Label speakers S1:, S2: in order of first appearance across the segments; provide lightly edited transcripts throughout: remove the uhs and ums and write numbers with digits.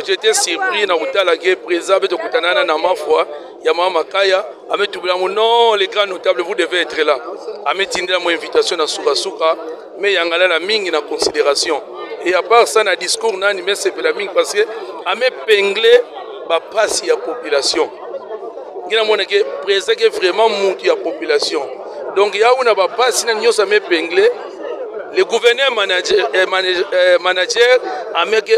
S1: j'étais surpris na kutala ke président beto kutanana na mafwa ya mama Kaya ametubila non les grands notables vous devez être là ametindela mo invitation na suka mais yangala la mingi na considération et à part ça na discours nani mais c'est la mingi parce que amepengle ba passe ya population ngina mona ke président ke vraiment mutu ya population donc ya una ba passe na nyosa amepengle le gouverneur manager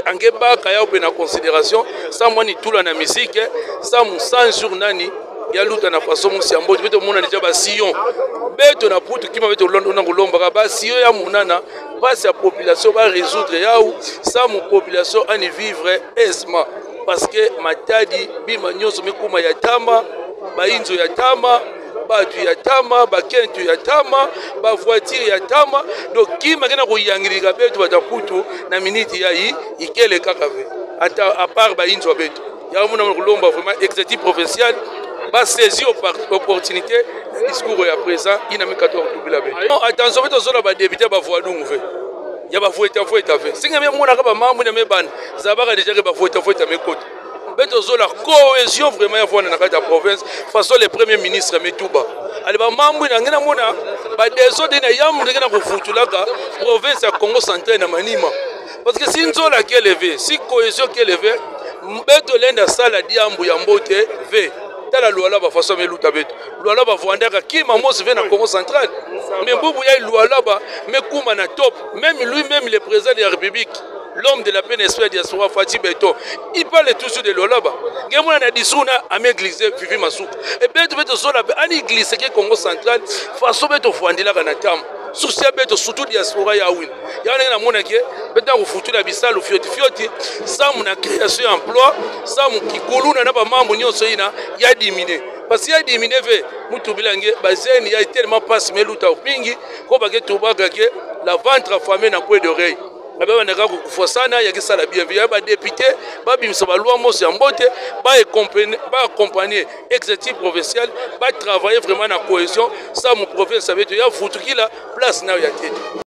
S1: angeba kaya ope na considération ça moi ni tout la na musique ça mon 100 jours nani ya luta na façon musi ambo beto mona déjà ba sillon beto na putu kima beto londo na kolomba ba sillon ya munana passe la population va résoudre ya ou ça mon population ani vivre aisément parce que matadi bima nyoso mekuma ya tama ba inzo ya tama batu ya tama bakentu ya tama ba voiture ya tama donc qui magana ko yangirika betu bataputu na minute ya yi ikele kakave ata à part ba inzo betu ya muna kolomba vraiment exécutif provincial ba saisir opportunité discours ya présent ina mi 14 tubila betu attention betu zola ba député ba voix dungu ya ba voix ta fait singa me mona ka ba mamu na me ban zabaka déjà que ba voix ta me côté beto la cohésion vraiment ya fona na kati ya province façon le premier ministre Metuba ali ba mambu na ngena mona ba deso de na yamu ngena ko futulaka province ya Congo central na Manima parce que si nzola qui élevé si cohésion qui élevé beto lenda sala diambu ya mbote ve tala luala ba façon meluta beto luala ba vwandaka ki mamos ve na Congo central mais bubu ya luala ba mekuma na top même lui-même le président de la République l'homme de la paix esprit diaspora Fati Beto il parle toujours de l'olaba ngemona na disuna ameglise Vivi Masuku et beto beto sola ani glisse ke Congo central façon beto fwandila kana tam souci beto surtout diaspora ya win ya na mona ke beto ko futula bisalo fioti ça mon création emploi ça mon kikuluna na ba mambo nyonso ina ya diminuer parce que ya diminuer ve mutu bilange bazeni ya tellement passe meluta opingi ko ba ke tubaka ke la ventre affamé na point d'oreille Baba ndaka kufosana ya kisala bienvenue ba député ba bimisa ba loi mose ambote ba accompagner exécutif provincial ba travailler vraiment na cohésion ça mon province avec ya futukila place na ya tete